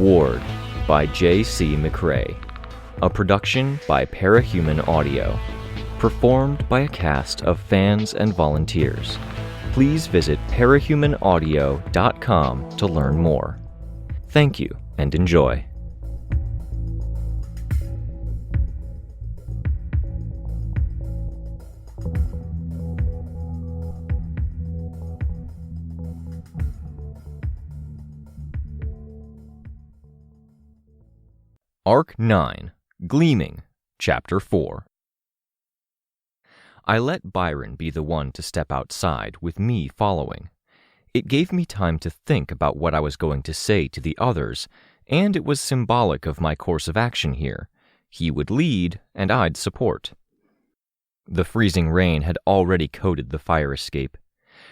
Ward by J.C. McCrae. A production by Parahuman Audio. Performed by a cast of fans and volunteers. Please visit parahumanaudio.com to learn more. Thank you and enjoy. Arc 9, Gleaming, Chapter 4. I let Byron be the one to step outside, with me following. It gave me time to think about what I was going to say to the others, and it was symbolic of my course of action here. He would lead, and I'd support. The freezing rain had already coated the fire escape.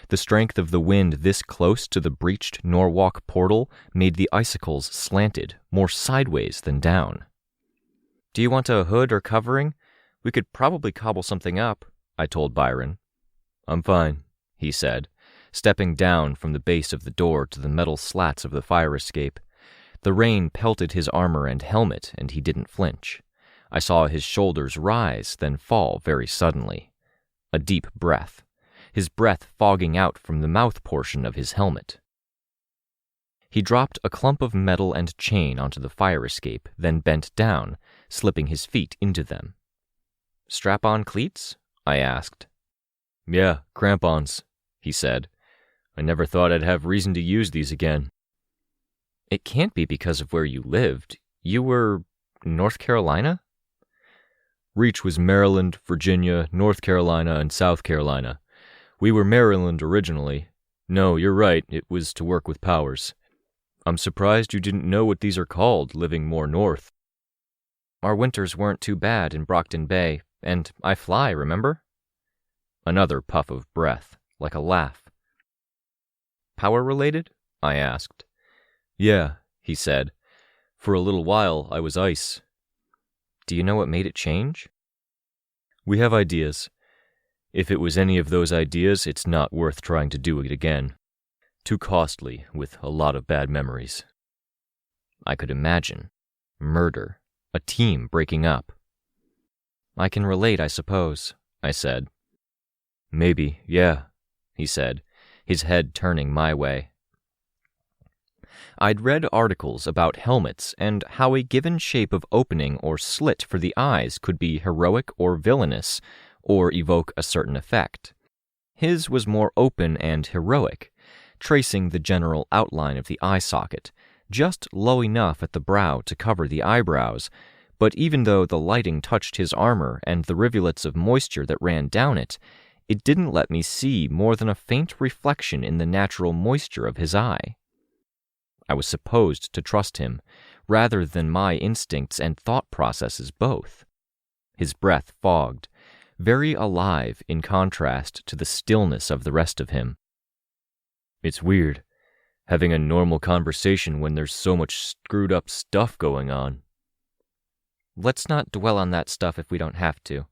The strength of the wind this close to the breached Norwalk portal made the icicles slanted, more sideways than down. "Do you want a hood or covering? We could probably cobble something up," I told Byron. "I'm fine," he said, stepping down from the base of the door to the metal slats of the fire escape. The rain pelted his armor and helmet, and he didn't flinch. I saw his shoulders rise, then fall very suddenly. A deep breath. His breath fogging out from the mouth portion of his helmet. He dropped a clump of metal and chain onto the fire escape, then bent down, slipping his feet into them. "Strap-on cleats?" I asked. "Yeah, crampons," he said. "I never thought I'd have reason to use these again." "It can't be because of where you lived. You were North Carolina?" "Reach was Maryland, Virginia, North Carolina, and South Carolina. We were Maryland originally. No, you're right, it was to work with powers. I'm surprised you didn't know what these are called, living more north." "Our winters weren't too bad in Brockton Bay, and I fly, remember?" Another puff of breath, like a laugh. "Power-related?" I asked. "Yeah," he said. "For a little while, I was ice." "Do you know what made it change?" "We have ideas. If it was any of those ideas, it's not worth trying to do it again. Too costly, with a lot of bad memories." I could imagine. Murder. A team breaking up. "I can relate, I suppose," I said. "Maybe, yeah," he said, his head turning my way. I'd read articles about helmets and how a given shape of opening or slit for the eyes could be heroic or villainous, or evoke a certain effect. His was more open and heroic, tracing the general outline of the eye socket, just low enough at the brow to cover the eyebrows, but even though the lighting touched his armor and the rivulets of moisture that ran down it, it didn't let me see more than a faint reflection in the natural moisture of his eye. I was supposed to trust him, rather than my instincts and thought processes both. His breath fogged, very alive in contrast to the stillness of the rest of him. "It's weird, having a normal conversation when there's so much screwed up stuff going on." "Let's not dwell on that stuff if we don't have to."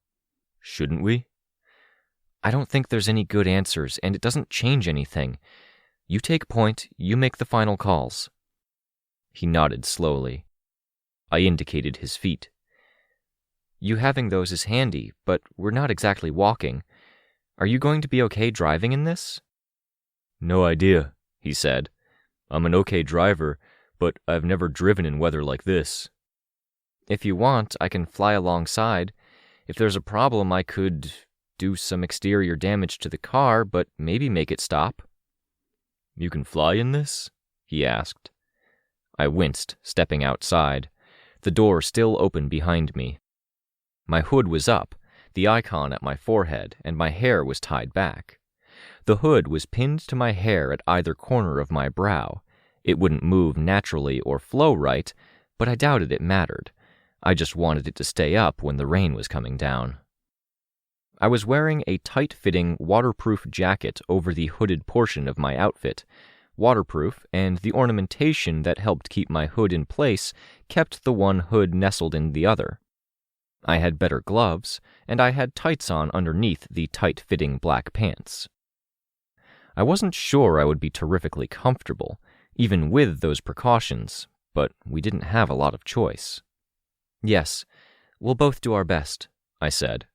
"Shouldn't we?" "I don't think there's any good answers, and it doesn't change anything. You take point, you make the final calls." He nodded slowly. I indicated his feet. "You having those is handy, but we're not exactly walking. Are you going to be okay driving in this?" "No idea," he said. "I'm an okay driver, but I've never driven in weather like this." "If you want, I can fly alongside. If there's a problem, I could do some exterior damage to the car, but maybe make it stop." "You can fly in this?" he asked. I winced, stepping outside, the door still open behind me. My hood was up, the icon at my forehead, and my hair was tied back. The hood was pinned to my hair at either corner of my brow. It wouldn't move naturally or flow right, but I doubted it mattered. I just wanted it to stay up when the rain was coming down. I was wearing a tight-fitting, waterproof jacket over the hooded portion of my outfit. Waterproof, and the ornamentation that helped keep my hood in place kept the one hood nestled in the other. I had better gloves, and I had tights on underneath the tight-fitting black pants. I wasn't sure I would be terrifically comfortable, even with those precautions, but we didn't have a lot of choice. Yes, we'll both do our best, I said.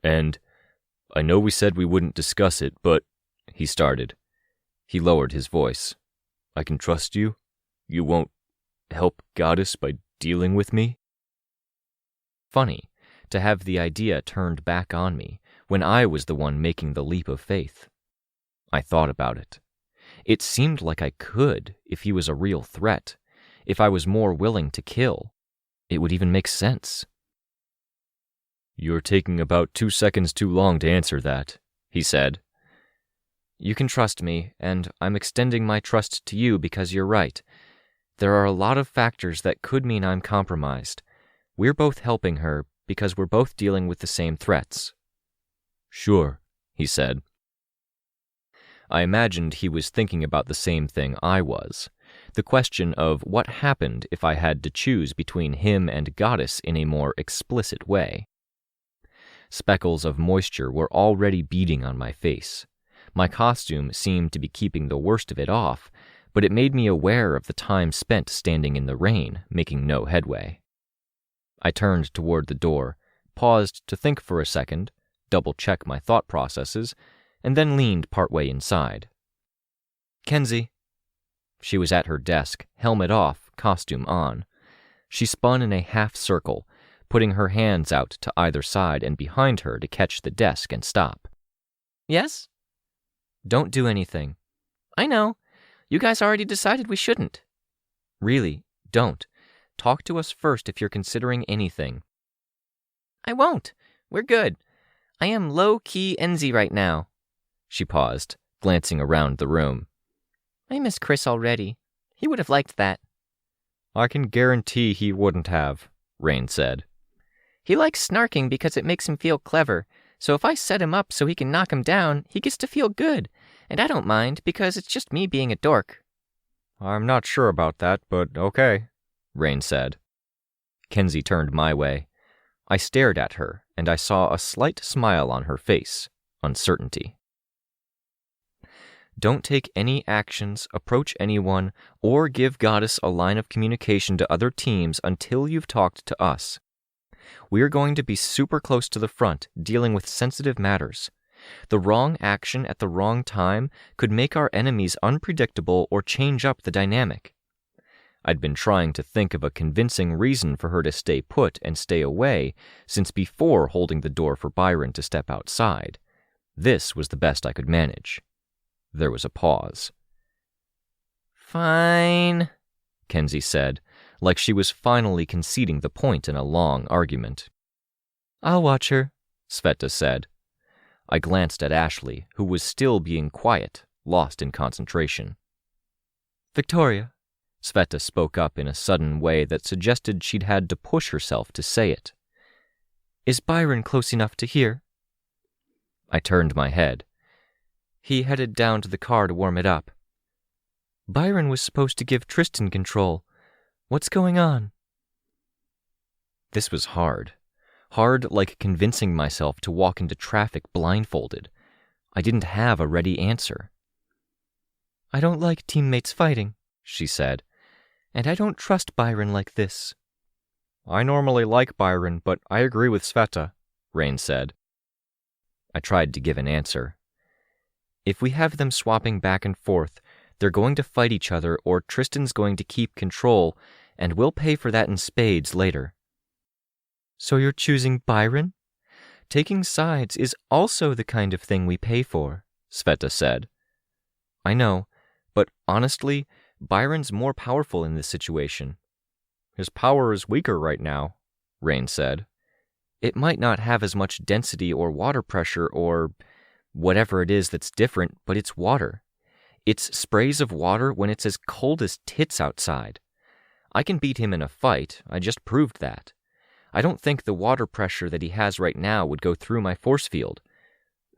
And I know we said we wouldn't discuss it, but, he started. He lowered his voice. I can trust you? You won't help Goddess by dealing with me? Funny to have the idea turned back on me when I was the one making the leap of faith. I thought about it. It seemed like I could if he was a real threat, if I was more willing to kill. It would even make sense. You're taking about 2 seconds too long to answer that, he said. You can trust me, and I'm extending my trust to you because you're right. There are a lot of factors that could mean I'm compromised. We're both helping her because we're both dealing with the same threats. Sure, he said. I imagined he was thinking about the same thing I was, the question of what happened if I had to choose between him and Goddess in a more explicit way. Speckles of moisture were already beading on my face. My costume seemed to be keeping the worst of it off, but it made me aware of the time spent standing in the rain, making no headway. I turned toward the door, paused to think for a second, double-check my thought processes, and then leaned partway inside. Kenzie. She was at her desk, helmet off, costume on. She spun in a half-circle, putting her hands out to either side and behind her to catch the desk and stop. Yes? Don't do anything. I know. You guys already decided we shouldn't. Really, don't. Talk to us first if you're considering anything. I won't. We're good. I am low-key Enzy right now. She paused, glancing around the room. I miss Chris already. He would have liked that. I can guarantee he wouldn't have, Rein said. He likes snarking because it makes him feel clever, so if I set him up so he can knock him down, he gets to feel good, and I don't mind because it's just me being a dork. I'm not sure about that, but okay, Rein said. Kenzie turned my way. I stared at her, and I saw a slight smile on her face, uncertainty. Don't take any actions, approach anyone, or give Goddess a line of communication to other teams until you've talked to us. We're going to be super close to the front, dealing with sensitive matters. The wrong action at the wrong time could make our enemies unpredictable or change up the dynamic. I'd been trying to think of a convincing reason for her to stay put and stay away since before holding the door for Byron to step outside. This was the best I could manage. There was a pause. Fine, Kenzie said, like she was finally conceding the point in a long argument. I'll watch her, Sveta said. I glanced at Ashley, who was still being quiet, lost in concentration. Victoria, Sveta spoke up in a sudden way that suggested she'd had to push herself to say it. Is Byron close enough to hear? I turned my head. He headed down to the car to warm it up. Byron was supposed to give Tristan control. What's going on? This was hard. Hard like convincing myself to walk into traffic blindfolded. I didn't have a ready answer. I don't like teammates fighting, she said, and I don't trust Byron like this. I normally like Byron, but I agree with Sveta, Rein said. I tried to give an answer. If we have them swapping back and forth, they're going to fight each other or Tristan's going to keep control, and we'll pay for that in spades later. So you're choosing Byron? Taking sides is also the kind of thing we pay for, Sveta said. I know, but honestly, Byron's more powerful in this situation. His power is weaker right now, Rein said. It might not have as much density or water pressure or whatever it is that's different, but it's water. It's sprays of water when it's as cold as tits outside. I can beat him in a fight, I just proved that. I don't think the water pressure that he has right now would go through my force field.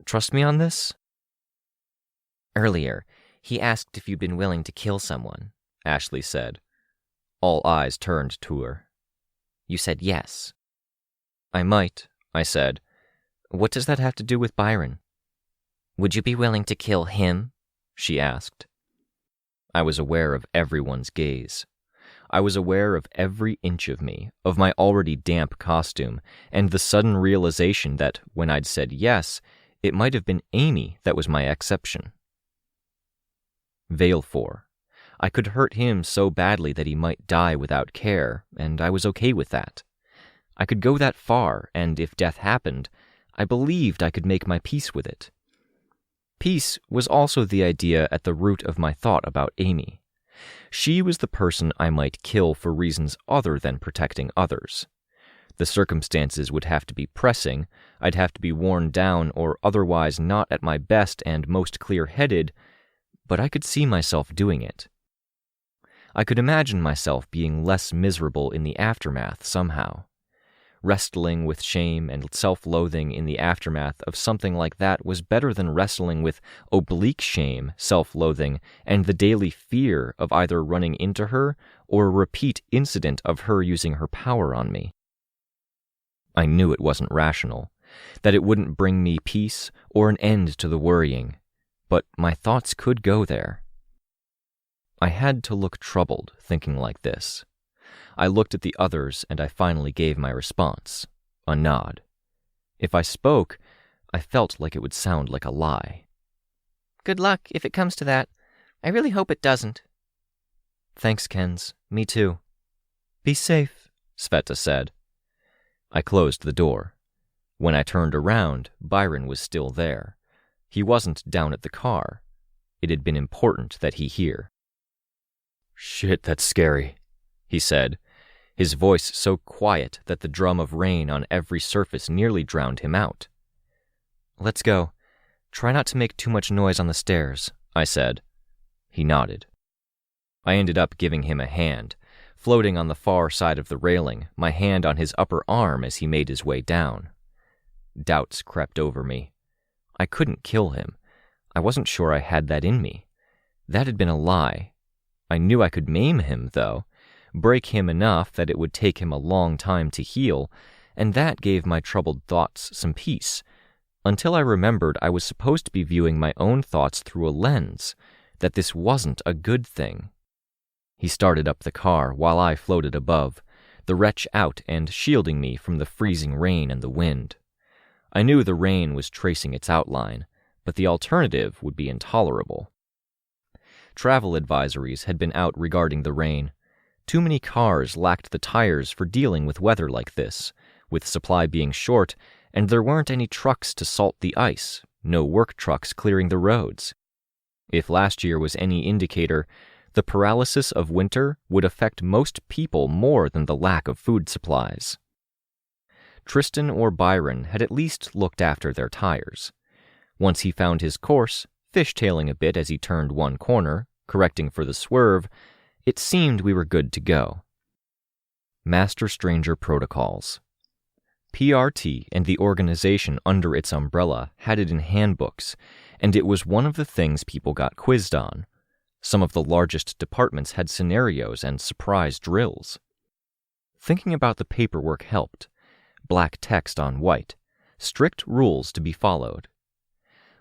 Trust me on this? Earlier, he asked if you'd been willing to kill someone, Ashley said. All eyes turned to her. You said yes. I might, I said. What does that have to do with Byron? Would you be willing to kill him? She asked. I was aware of everyone's gaze. I was aware of every inch of me, of my already damp costume, and the sudden realization that, when I'd said yes, it might have been Amy that was my exception. Valefor. I could hurt him so badly that he might die without care, and I was okay with that. I could go that far, and if death happened, I believed I could make my peace with it. Peace was also the idea at the root of my thought about Amy. She was the person I might kill for reasons other than protecting others. The circumstances would have to be pressing, I'd have to be worn down or otherwise not at my best and most clear-headed, but I could see myself doing it. I could imagine myself being less miserable in the aftermath somehow. Wrestling with shame and self-loathing in the aftermath of something like that was better than wrestling with oblique shame, self-loathing, and the daily fear of either running into her or a repeat incident of her using her power on me. I knew it wasn't rational, that it wouldn't bring me peace or an end to the worrying, but my thoughts could go there. I had to look troubled thinking like this. I looked at the others and I finally gave my response, a nod. If I spoke, I felt like it would sound like a lie. Good luck if it comes to that. I really hope it doesn't. Thanks, Kens. Me too. Be safe, Sveta said. I closed the door. When I turned around, Byron was still there. He wasn't down at the car. It had been important that he hear. Shit, that's scary, he said, his voice so quiet that the drum of rain on every surface nearly drowned him out. Let's go. Try not to make too much noise on the stairs, I said. He nodded. I ended up giving him a hand, floating on the far side of the railing, my hand on his upper arm as he made his way down. Doubts crept over me. I couldn't kill him. I wasn't sure I had that in me. That had been a lie. I knew I could maim him, though, break him enough that it would take him a long time to heal, and that gave my troubled thoughts some peace, until I remembered I was supposed to be viewing my own thoughts through a lens, that this wasn't a good thing. He started up the car while I floated above, the wretch out and shielding me from the freezing rain and the wind. I knew the rain was tracing its outline, but the alternative would be intolerable. Travel advisories had been out regarding the rain. Too many cars lacked the tires for dealing with weather like this, with supply being short, and there weren't any trucks to salt the ice, no work trucks clearing the roads. If last year was any indicator, the paralysis of winter would affect most people more than the lack of food supplies. Tristan or Byron had at least looked after their tires. Once he found his course, fishtailing a bit as he turned one corner, correcting for the swerve, it seemed we were good to go. Master Stranger Protocols. PRT and the organization under its umbrella had it in handbooks, and it was one of the things people got quizzed on. Some of the largest departments had scenarios and surprise drills. Thinking about the paperwork helped. Black text on white. Strict rules to be followed.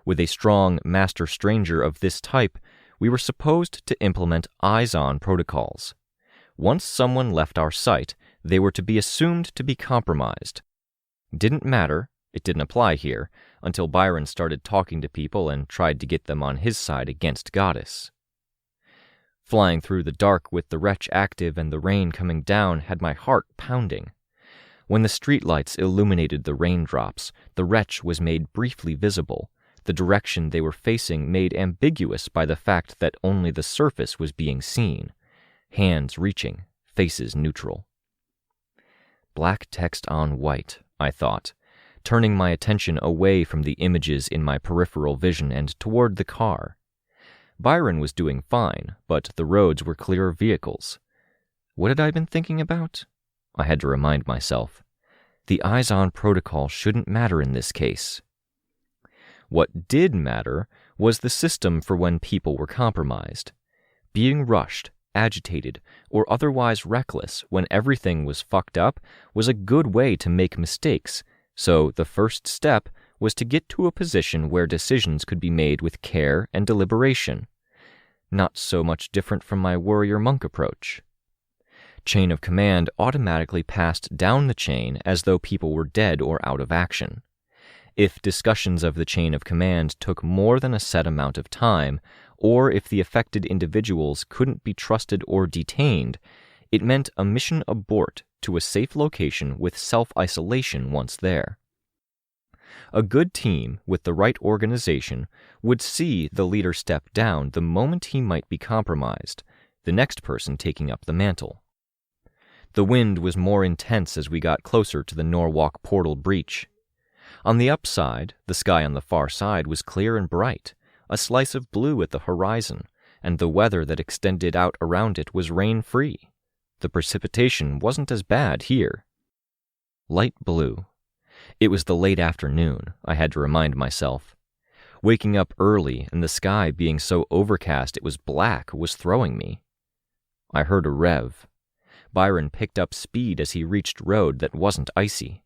With a strong master stranger of this type, we were supposed to implement eyes-on protocols. Once someone left our sight, they were to be assumed to be compromised. Didn't matter, it didn't apply here, until Byron started talking to people and tried to get them on his side against Goddess. Flying through the dark with the wretch active and the rain coming down had my heart pounding. When the streetlights illuminated the raindrops, the wretch was made briefly visible, the direction they were facing made ambiguous by the fact that only the surface was being seen, hands reaching, faces neutral. Black text on white, I thought, turning my attention away from the images in my peripheral vision and toward the car. Byron was doing fine, but the roads were clear of vehicles. What had I been thinking about? I had to remind myself. The eyes-on protocol shouldn't matter in this case. What did matter was the system for when people were compromised. Being rushed, agitated, or otherwise reckless when everything was fucked up was a good way to make mistakes, so the first step was to get to a position where decisions could be made with care and deliberation. Not so much different from my warrior monk approach. Chain of command automatically passed down the chain as though people were dead or out of action. If discussions of the chain of command took more than a set amount of time, or if the affected individuals couldn't be trusted or detained, it meant a mission abort to a safe location with self-isolation once there. A good team with the right organization would see the leader step down the moment he might be compromised, the next person taking up the mantle. The wind was more intense as we got closer to the Norwalk portal breach. On the upside, the sky on the far side was clear and bright, a slice of blue at the horizon, and the weather that extended out around it was rain-free. The precipitation wasn't as bad here. Light blue. It was the late afternoon, I had to remind myself. Waking up early and the sky being so overcast it was black was throwing me. I heard a rev. Byron picked up speed as he reached road that wasn't icy.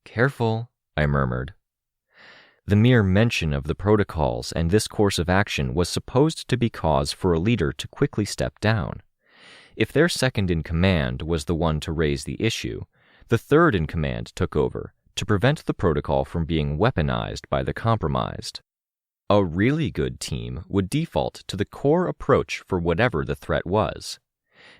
"Careful," I murmured. The mere mention of the protocols and this course of action was supposed to be cause for a leader to quickly step down. If their second in command was the one to raise the issue, the third in command took over to prevent the protocol from being weaponized by the compromised. A really good team would default to the core approach for whatever the threat was.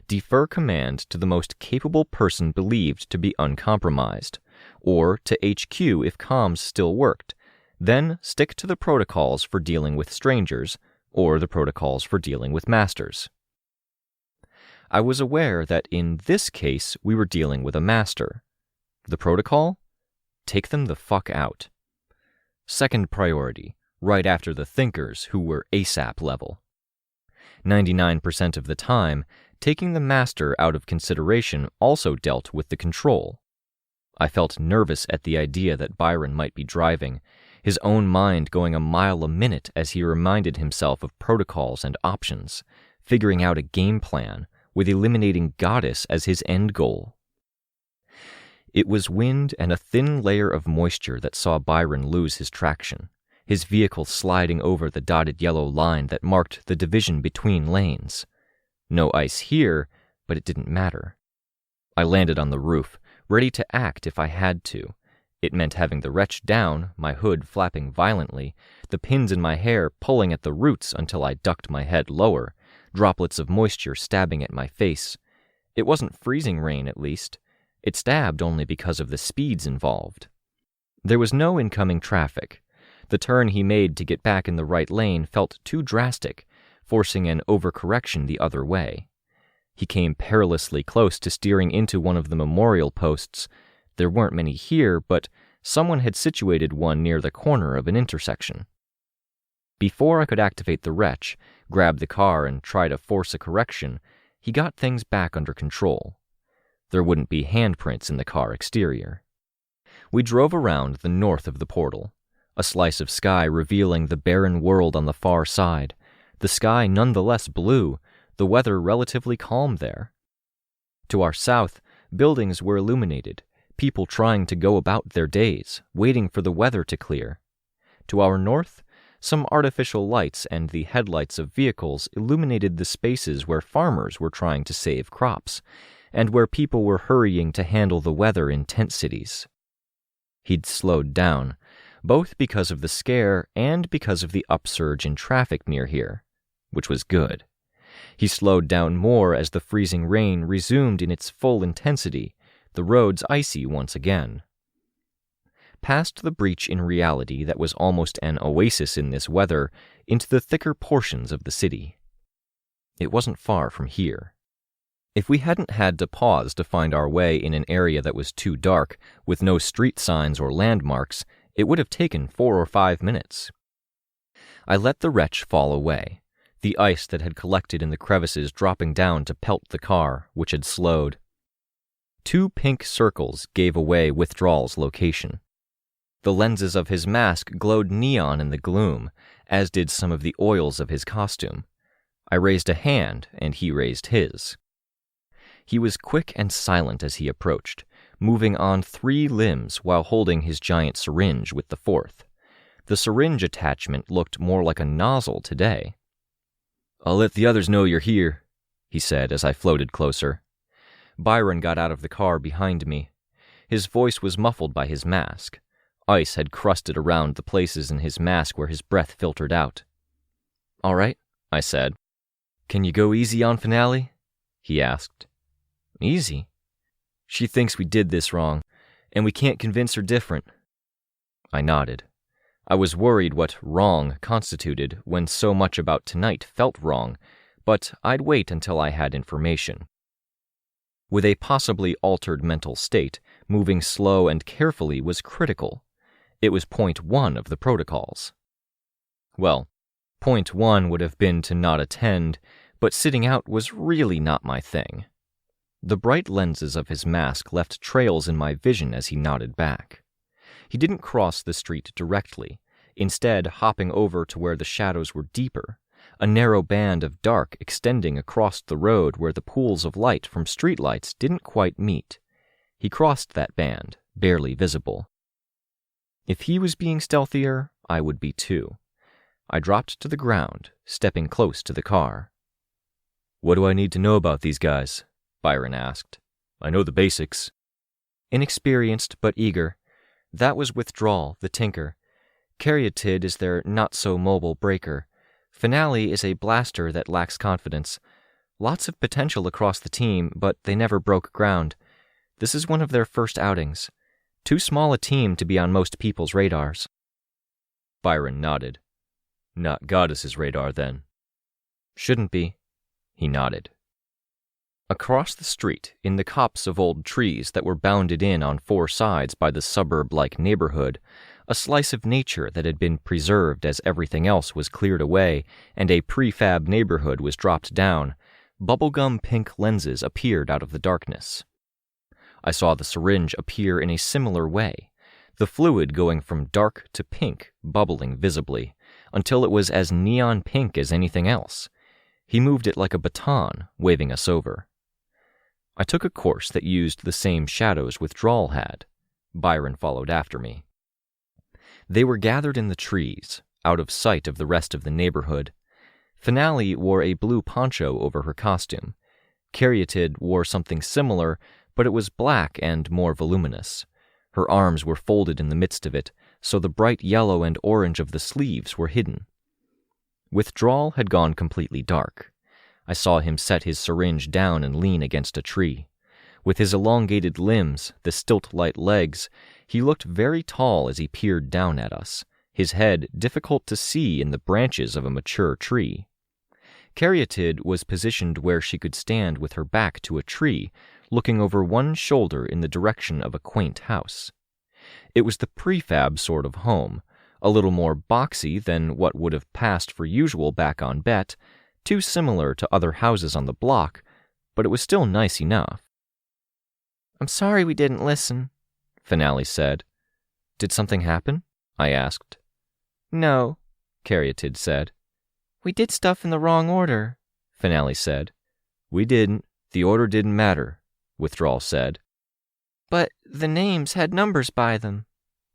Defer command to the most capable person believed to be uncompromised, or to HQ if comms still worked, then stick to the protocols for dealing with strangers, or the protocols for dealing with masters. I was aware that in this case we were dealing with a master. The protocol? Take them the fuck out. Second priority, right after the thinkers who were ASAP level. 99% of the time, taking the master out of consideration also dealt with the control. I felt nervous at the idea that Byron might be driving, his own mind going a mile a minute as he reminded himself of protocols and options, figuring out a game plan, with eliminating Goddess as his end goal. It was wind and a thin layer of moisture that saw Byron lose his traction, his vehicle sliding over the dotted yellow line that marked the division between lanes. No ice here, but it didn't matter. I landed on the roof, ready to act if I had to. It meant having the wretch down, my hood flapping violently, the pins in my hair pulling at the roots until I ducked my head lower, droplets of moisture stabbing at my face. It wasn't freezing rain, at least. It stabbed only because of the speeds involved. There was no incoming traffic. The turn he made to get back in the right lane felt too drastic, forcing an overcorrection the other way. He came perilously close to steering into one of the memorial posts. There weren't many here, but someone had situated one near the corner of an intersection. Before I could activate the wretch, grab the car, and try to force a correction, he got things back under control. There wouldn't be handprints in the car exterior. We drove around the north of the portal, a slice of sky revealing the barren world on the far side, the sky nonetheless blue, the weather relatively calm there. To our south, buildings were illuminated, people trying to go about their days, waiting for the weather to clear. To our north, some artificial lights and the headlights of vehicles illuminated the spaces where farmers were trying to save crops, and where people were hurrying to handle the weather in tent cities. He'd slowed down, both because of the scare and because of the upsurge in traffic near here, which was good. He slowed down more as the freezing rain resumed in its full intensity, the roads icy once again. Past the breach in reality that was almost an oasis in this weather, into the thicker portions of the city. It wasn't far from here. If we hadn't had to pause to find our way in an area that was too dark, with no street signs or landmarks, it would have taken 4 or 5 minutes. I let the wretch fall away, the ice that had collected in the crevices dropping down to pelt the car, which had slowed. 2 pink circles gave away Withdrawal's location. The lenses of his mask glowed neon in the gloom, as did some of the oils of his costume. I raised a hand, and he raised his. He was quick and silent as he approached, moving on 3 limbs while holding his giant syringe with the 4th. The syringe attachment looked more like a nozzle today. "I'll let the others know you're here," he said as I floated closer. Byron got out of the car behind me. His voice was muffled by his mask. Ice had crusted around the places in his mask where his breath filtered out. "All right," I said. "Can you go easy on Finale?" he asked. "Easy?" "She thinks we did this wrong, and we can't convince her different." I nodded. I was worried what wrong constituted when so much about tonight felt wrong, but I'd wait until I had information. With a possibly altered mental state, moving slow and carefully was critical. It was point 1 of the protocols. Well, point 1 would have been to not attend, but sitting out was really not my thing. The bright lenses of his mask left trails in my vision as he nodded back. He didn't cross the street directly, instead hopping over to where the shadows were deeper, a narrow band of dark extending across the road where the pools of light from streetlights didn't quite meet. He crossed that band, barely visible. If he was being stealthier, I would be too. I dropped to the ground, stepping close to the car. "What do I need to know about these guys?" Byron asked. "I know the basics." Inexperienced but eager. That was Withdrawal, the tinker. Caryatid is their not-so-mobile breaker. Finale is a blaster that lacks confidence. Lots of potential across the team, but they never broke ground. This is one of their first outings. Too small a team to be on most people's radars. Byron nodded. "Not Goddess's radar, then." "Shouldn't be." He nodded. Across the street, in the copse of old trees that were bounded in on 4 sides by the suburb-like neighborhood, a slice of nature that had been preserved as everything else was cleared away and a prefab neighborhood was dropped down, bubblegum pink lenses appeared out of the darkness. I saw the syringe appear in a similar way, the fluid going from dark to pink, bubbling visibly, until it was as neon pink as anything else. He moved it like a baton, waving us over. I took a course that used the same shadows Withdrawal had. Byron followed after me. They were gathered in the trees, out of sight of the rest of the neighborhood. Finale wore a blue poncho over her costume. Caryatid wore something similar, but it was black and more voluminous. Her arms were folded in the midst of it, so the bright yellow and orange of the sleeves were hidden. Withdrawal had gone completely dark. I saw him set his syringe down and lean against a tree. With his elongated limbs, the stilt-light legs, he looked very tall as he peered down at us, his head difficult to see in the branches of a mature tree. Caryatid was positioned where she could stand with her back to a tree, looking over one shoulder in the direction of a quaint house. It was the prefab sort of home, a little more boxy than what would have passed for usual back on Bet, too similar to other houses on the block, but it was still nice enough. "I'm sorry we didn't listen," Finale said. "Did something happen?" I asked. "No," Caryatid said. "We did stuff in the wrong order," Finale said. "We didn't. The order didn't matter," Withdrawal said. "But the names had numbers by them."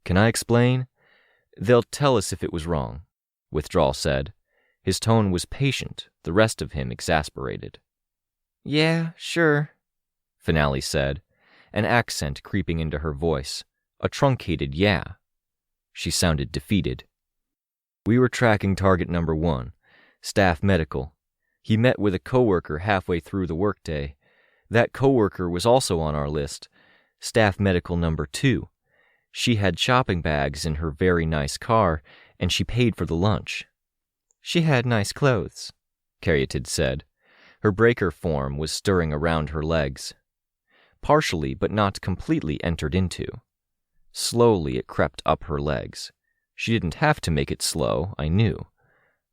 "Can I explain?" "They'll tell us if it was wrong," Withdrawal said. His tone was patient, the rest of him exasperated. "Yeah, sure," Finale said, an accent creeping into her voice, a truncated yeah. She sounded defeated. "We were tracking target number 1, staff medical. He met with a coworker halfway through the workday. That coworker was also on our list, staff medical number 2. She had shopping bags in her very nice car, and she paid for the lunch." "She had nice clothes," Caryatid said. Her breaker form was stirring around her legs. Partially, but not completely entered into. Slowly it crept up her legs. She didn't have to make it slow, I knew.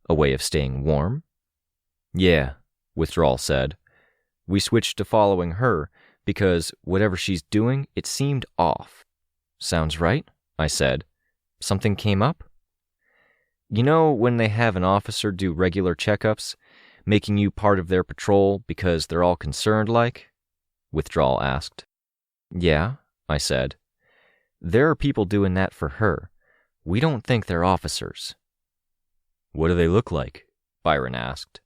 A way of staying warm? "Yeah," Withdrawal said. "We switched to following her, because whatever she's doing, it seemed off." "Sounds right," I said. "Something came up?" "You know when they have an officer do regular checkups, making you part of their patrol because they're all concerned like?" Withdrawal asked. "Yeah," I said. "There are people doing that for her. We don't think they're officers." "What do they look like?" Byron asked.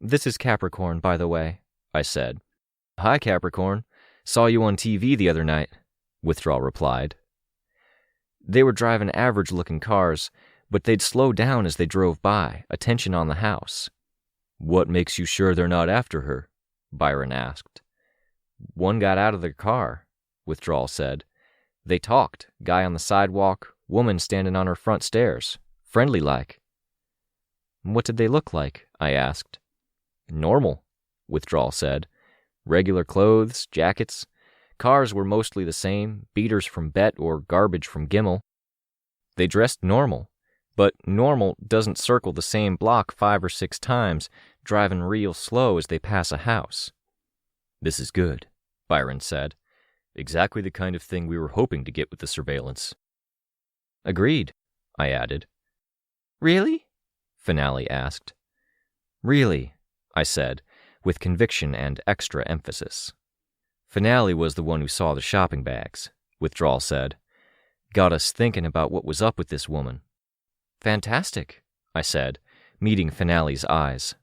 "This is Capricorn, by the way," I said. Hi, Capricorn. Saw you on TV the other night, Withdrawal replied. They were driving average-looking cars, but they'd slow down as they drove by, attention on the house. What makes you sure they're not after her? Byron asked. One got out of their car, Withdrawal said. They talked, guy on the sidewalk, woman standing on her front stairs, friendly-like. What did they look like? I asked. Normal, Withdrawal said. Regular clothes, jackets. Cars were mostly the same, beaters from Bet or garbage from Gimmel. They dressed normal, but normal doesn't circle the same block 5 or 6 times, driving real slow as they pass a house. This is good, Byron said. Exactly the kind of thing we were hoping to get with the surveillance. Agreed, I added. Really? Finale asked. Really, I said, with conviction and extra emphasis. Finale was the one who saw the shopping bags, Withdrawal said. Got us thinking about what was up with this woman. Fantastic, I said, meeting Finale's eyes.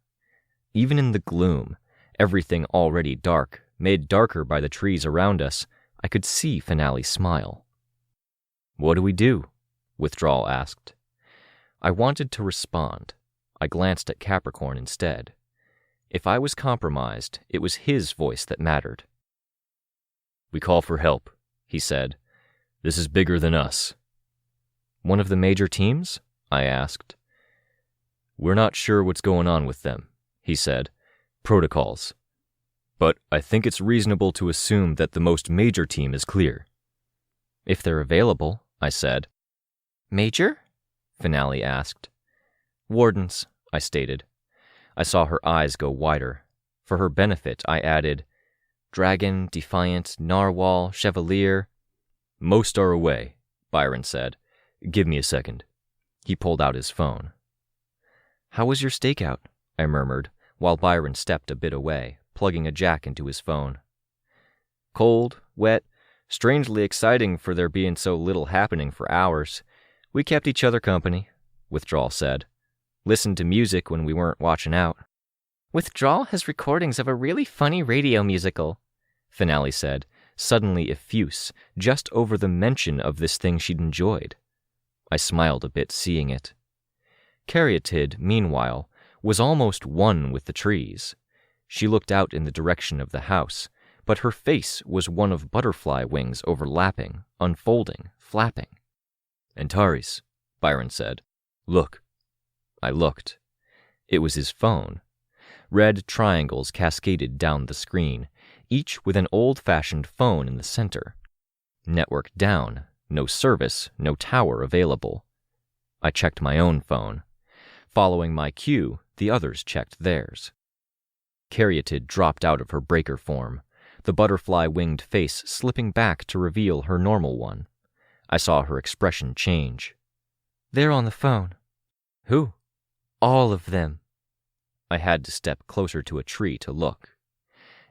Even in the gloom, everything already dark, made darker by the trees around us, I could see Finale smile. What do we do? Withdrawal asked. I wanted to respond. I glanced at Capricorn instead. If I was compromised, it was his voice that mattered. We call for help, he said. This is bigger than us. One of the major teams? I asked. We're not sure what's going on with them, he said. Protocols. But I think it's reasonable to assume that the most major team is clear. If they're available, I said. Major? Finale asked. Wardens, I stated. I saw her eyes go wider. For her benefit, I added, Dragon, Defiant, Narwhal, Chevalier. Most are away, Byron said. Give me a second. He pulled out his phone. How was your stakeout? I murmured, while Byron stepped a bit away, plugging a jack into his phone. Cold, wet, strangely exciting for there being so little happening for hours. We kept each other company, Withdrawal said. Listened to music when we weren't watching out. Withdrawal has recordings of a really funny radio musical, Finale said, suddenly effuse, just over the mention of this thing she'd enjoyed. I smiled a bit, seeing it. Caryatid, meanwhile, was almost one with the trees. She looked out in the direction of the house, but her face was one of butterfly wings overlapping, unfolding, flapping. Antares, Byron said. Look. I looked. It was his phone. Red triangles cascaded down the screen, each with an old-fashioned phone in the center. Network down, no service, no tower available. I checked my own phone. Following my cue, the others checked theirs. Caryatid dropped out of her breaker form, the butterfly-winged face slipping back to reveal her normal one. I saw her expression change. They're on the phone. Who? All of them. I had to step closer to a tree to look.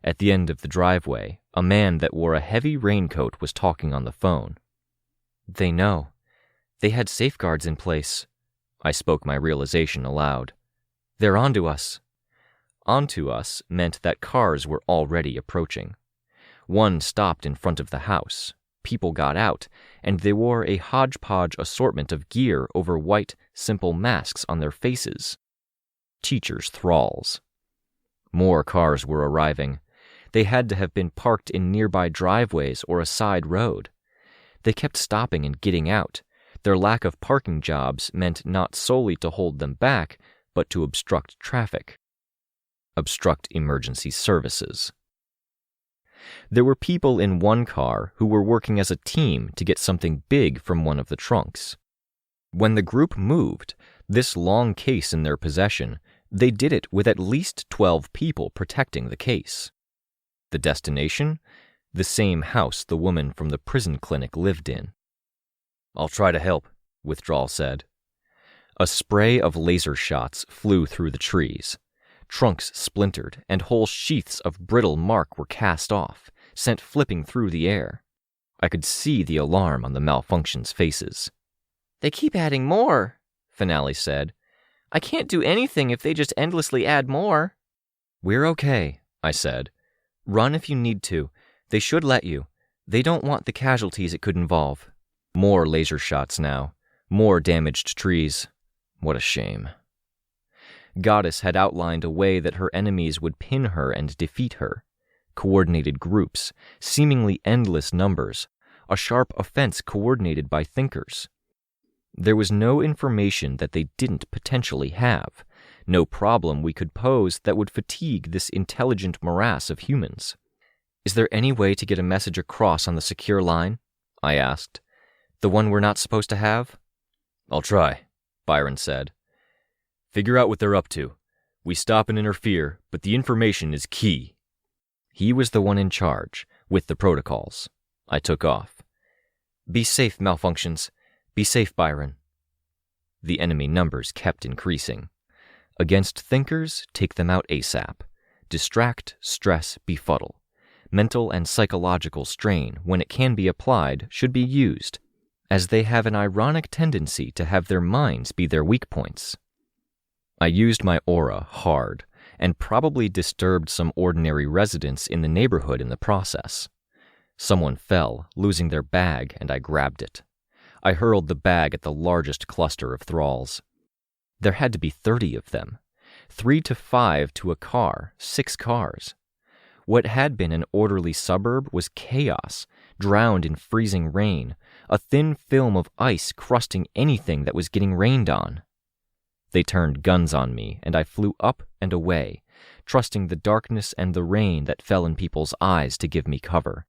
At the end of the driveway, a man that wore a heavy raincoat was talking on the phone. They know. They had safeguards in place. I spoke my realization aloud. They're onto us. Onto us meant that cars were already approaching. One stopped in front of the house. People got out, and they wore a hodgepodge assortment of gear over white, simple masks on their faces. Teachers' thralls. More cars were arriving. They had to have been parked in nearby driveways or a side road. They kept stopping and getting out. Their lack of parking jobs meant not solely to hold them back, but to obstruct traffic. Obstruct emergency services. There were people in one car who were working as a team to get something big from one of the trunks. When the group moved, this long case in their possession, they did it with at least 12 people protecting the case. The destination? The same house the woman from the prison clinic lived in. I'll try to help, Withdrawal said. A spray of laser shots flew through the trees. Trunks splintered, and whole sheaths of brittle mark were cast off, sent flipping through the air. I could see the alarm on the malfunction's faces. They keep adding more, Finale said. I can't do anything if they just endlessly add more. We're okay, I said. Run if you need to. They should let you. They don't want the casualties it could involve. More laser shots now. More damaged trees. What a shame. Goddess had outlined a way that her enemies would pin her and defeat her. Coordinated groups, seemingly endless numbers, a sharp offense coordinated by thinkers. There was no information that they didn't potentially have, no problem we could pose that would fatigue this intelligent morass of humans. Is there any way to get a message across on the secure line? I asked. The one we're not supposed to have? I'll try, Byron said. Figure out what they're up to. We stop and interfere, but the information is key. He was the one in charge, with the protocols. I took off. Be safe, Malfunctions. Be safe, Byron. The enemy numbers kept increasing. Against thinkers, take them out ASAP. Distract, stress, befuddle. Mental and psychological strain, when it can be applied, should be used, as they have an ironic tendency to have their minds be their weak points. I used my aura hard, and probably disturbed some ordinary residents in the neighborhood in the process. Someone fell, losing their bag, and I grabbed it. I hurled the bag at the largest cluster of thralls. There had to be 30 of them. 3 to 5 to a car, 6 cars. What had been an orderly suburb was chaos, drowned in freezing rain, a thin film of ice crusting anything that was getting rained on. They turned guns on me, and I flew up and away, trusting the darkness and the rain that fell in people's eyes to give me cover.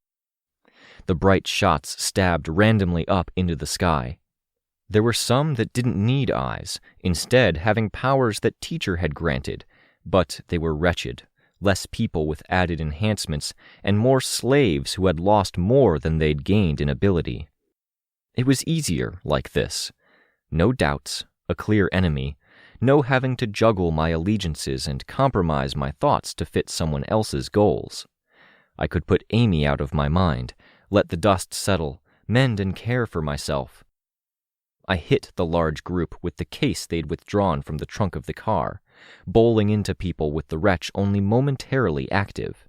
The bright shots stabbed randomly up into the sky. There were some that didn't need eyes, instead having powers that Teacher had granted, but they were wretched, less people with added enhancements, and more slaves who had lost more than they'd gained in ability. It was easier like this. No doubts, a clear enemy, no having to juggle my allegiances and compromise my thoughts to fit someone else's goals. I could put Amy out of my mind, let the dust settle, mend and care for myself. I hit the large group with the case they'd withdrawn from the trunk of the car, bowling into people with the wretch only momentarily active.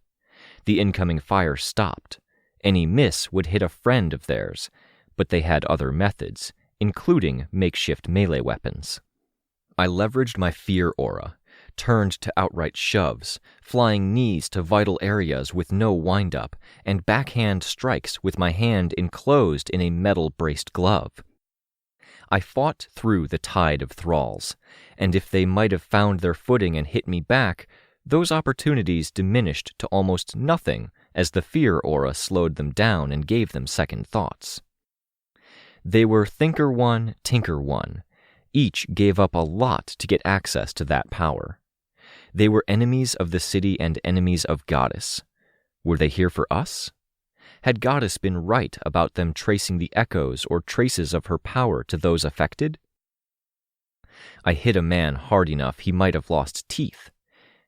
The incoming fire stopped. Any miss would hit a friend of theirs, but they had other methods, including makeshift melee weapons. I leveraged my fear aura, turned to outright shoves, flying knees to vital areas with no wind-up, and backhand strikes with my hand enclosed in a metal-braced glove. I fought through the tide of thralls, and if they might have found their footing and hit me back, those opportunities diminished to almost nothing as the fear aura slowed them down and gave them second thoughts. They were Thinker 1, Tinker 1. Each gave up a lot to get access to that power. They were enemies of the city and enemies of Goddess. Were they here for us? Had Goddess been right about them tracing the echoes or traces of her power to those affected? I hit a man hard enough he might have lost teeth.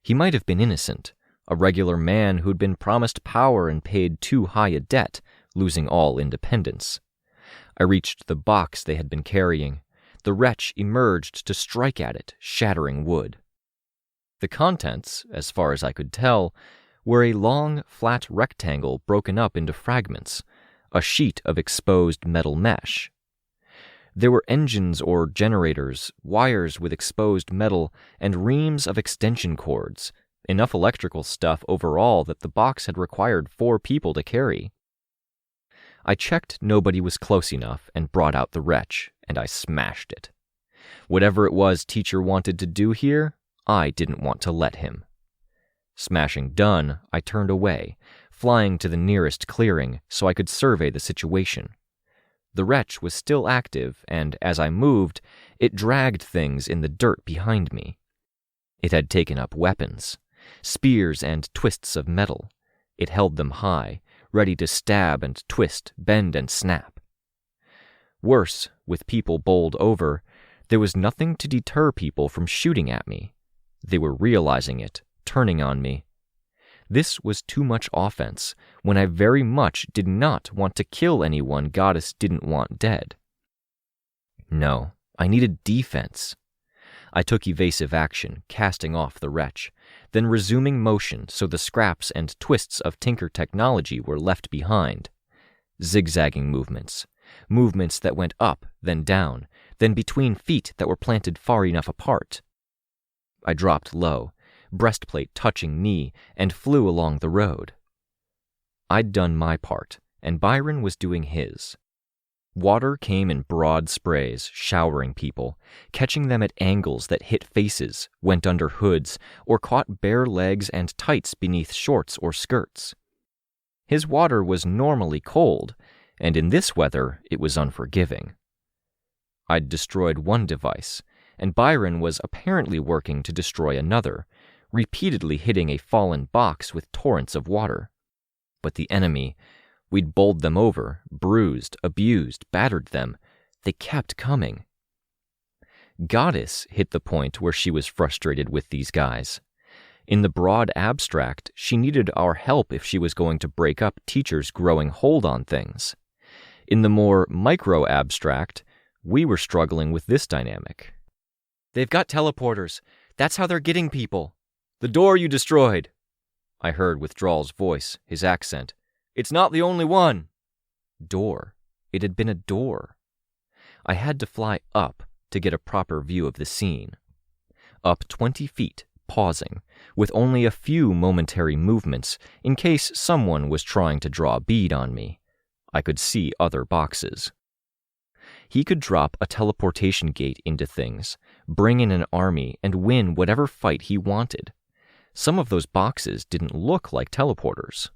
He might have been innocent, a regular man who'd been promised power and paid too high a debt, losing all independence. I reached the box they had been carrying. The wretch emerged to strike at it, shattering wood. The contents, as far as I could tell, were a long, flat rectangle broken up into fragments, a sheet of exposed metal mesh. There were engines or generators, wires with exposed metal, and reams of extension cords, enough electrical stuff overall that the box had required 4 people to carry. I checked nobody was close enough and brought out the wretch, and I smashed it. Whatever it was Teacher wanted to do here, I didn't want to let him. Smashing done, I turned away, flying to the nearest clearing so I could survey the situation. The wretch was still active, and as I moved, it dragged things in the dirt behind me. It had taken up weapons, spears and twists of metal. It held them high, ready to stab and twist, bend and snap. Worse, with people bowled over, there was nothing to deter people from shooting at me. They were realizing it, turning on me. This was too much offense, when I very much did not want to kill anyone Goddess didn't want dead. No, I needed defense. I took evasive action, casting off the wretch, then resuming motion so the scraps and twists of Tinker technology were left behind. Zigzagging movements that went up, then down, then between feet that were planted far enough apart. I dropped low, breastplate touching knee, and flew along the road. I'd done my part, and Byron was doing his. Water came in broad sprays, showering people, catching them at angles that hit faces, went under hoods, or caught bare legs and tights beneath shorts or skirts. His water was normally cold, and in this weather it was unforgiving. I'd destroyed one device, and Byron was apparently working to destroy another, repeatedly hitting a fallen box with torrents of water. But the enemy, we'd bowled them over, bruised, abused, battered them. They kept coming. Goddess hit the point where she was frustrated with these guys. In the broad abstract, she needed our help if she was going to break up teachers' growing hold on things. In the more micro-abstract, we were struggling with this dynamic. "They've got teleporters. That's how they're getting people." "The door you destroyed," I heard Withdrawal's voice, his accent. "It's not the only one." Door. It had been a door. I had to fly up to get a proper view of the scene. Up 20 feet, pausing, with only a few momentary movements in case someone was trying to draw a bead on me. I could see other boxes. He could drop a teleportation gate into things, bring in an army, and win whatever fight he wanted. Some of those boxes didn't look like teleporters.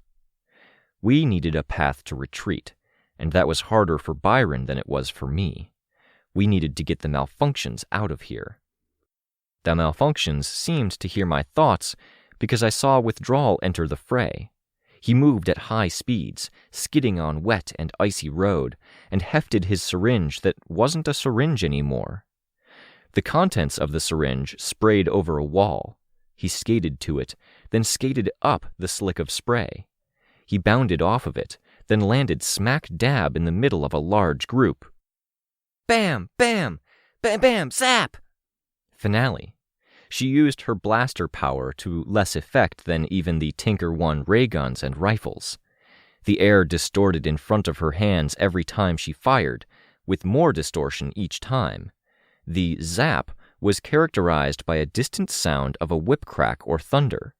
We needed a path to retreat, and that was harder for Byron than it was for me. We needed to get the malfunctions out of here. The malfunctions seemed to hear my thoughts because I saw Withdrawal enter the fray. He moved at high speeds, skidding on wet and icy road, and hefted his syringe that wasn't a syringe anymore. The contents of the syringe sprayed over a wall. He skated to it, then skated up the slick of spray. He bounded off of it, then landed smack dab in the middle of a large group. Bam! Bam! Bam! Bam! Zap! Finale. She used her blaster power to less effect than even the Tinker 1 ray guns and rifles. The air distorted in front of her hands every time she fired, with more distortion each time. The zap was characterized by a distant sound of a whip crack or thunder.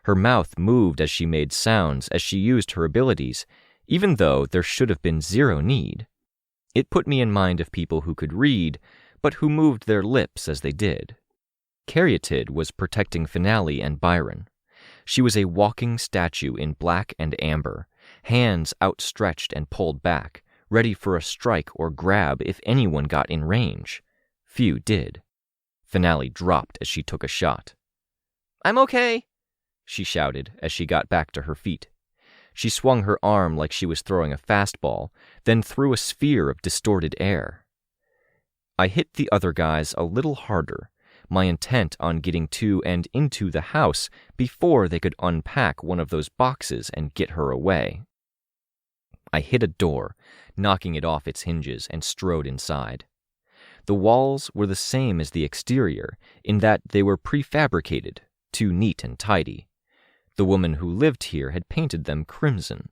Her mouth moved as she made sounds as she used her abilities, even though there should have been zero need. It put me in mind of people who could read, but who moved their lips as they did. Caryatid was protecting Finale and Byron. She was a walking statue in black and amber, hands outstretched and pulled back, ready for a strike or grab if anyone got in range. Few did. Finale dropped as she took a shot. "I'm okay," she shouted as she got back to her feet. She swung her arm like she was throwing a fastball, then threw a sphere of distorted air. I hit the other guys a little harder, my intent on getting to and into the house before they could unpack one of those boxes and get her away. I hit a door, knocking it off its hinges, and strode inside. The walls were the same as the exterior, in that they were prefabricated, too neat and tidy. The woman who lived here had painted them crimson.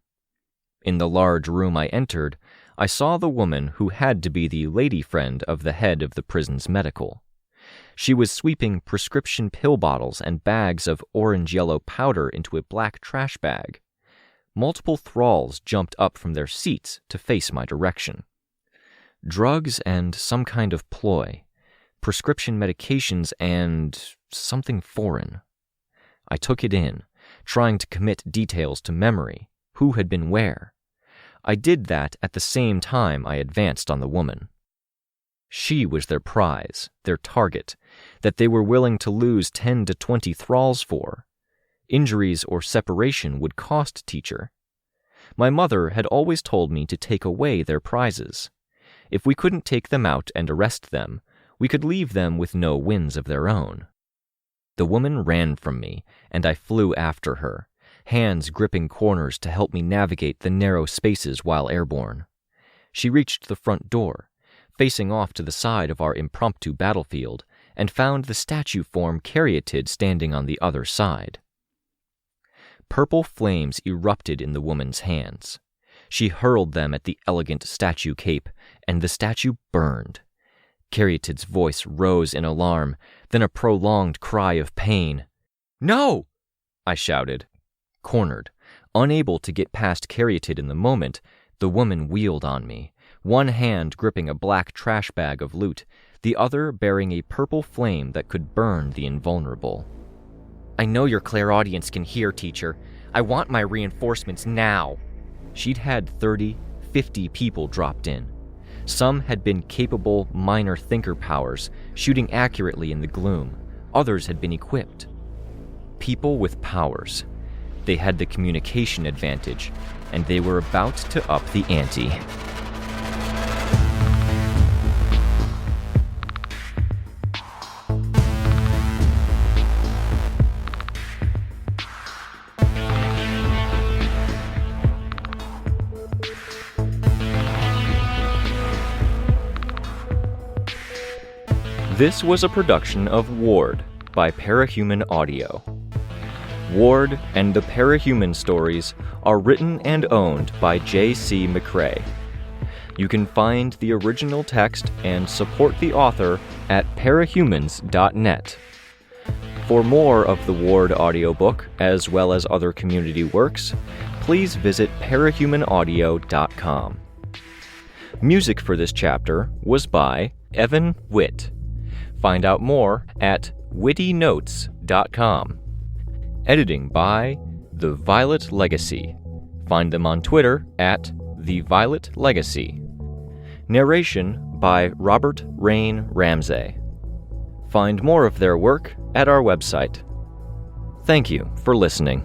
In the large room I entered, I saw the woman who had to be the lady friend of the head of the prison's medical. She was sweeping prescription pill bottles and bags of orange-yellow powder into a black trash bag. Multiple thralls jumped up from their seats to face my direction. Drugs and some kind of ploy, prescription medications and something foreign. I took it in, trying to commit details to memory, who had been where. I did that at the same time I advanced on the woman. She was their prize, their target, that they were willing to lose 10 to 20 thralls for. Injuries or separation would cost Teacher. My mother had always told me to take away their prizes. If we couldn't take them out and arrest them, we could leave them with no wins of their own. The woman ran from me, and I flew after her, hands gripping corners to help me navigate the narrow spaces while airborne. She reached the front door, facing off to the side of our impromptu battlefield, and found the statue form caryatid standing on the other side. Purple flames erupted in the woman's hands. She hurled them at the elegant statue cape, and the statue burned. Caryatid's voice rose in alarm, then a prolonged cry of pain. "No!" I shouted. Cornered, unable to get past Caryatid in the moment, the woman wheeled on me, one hand gripping a black trash bag of loot, the other bearing a purple flame that could burn the invulnerable. "I know your clairaudience can hear, teacher. I want my reinforcements now." She'd had 30, 50 people dropped in. Some had been capable minor thinker powers, shooting accurately in the gloom. Others had been equipped. People with powers. They had the communication advantage, and they were about to up the ante. This was a production of Ward by Parahuman Audio. Ward and the Parahuman stories are written and owned by J.C. McCrae. You can find the original text and support the author at parahumans.net. For more of the Ward audiobook, as well as other community works, please visit parahumanaudio.com. Music for this chapter was by Evan Witt. Find out more at wittynotes.com. Editing by The Violet Legacy. Find them on Twitter at The Violet Legacy. Narration by Robert Rein Ramsay. Find more of their work at our website. Thank you for listening.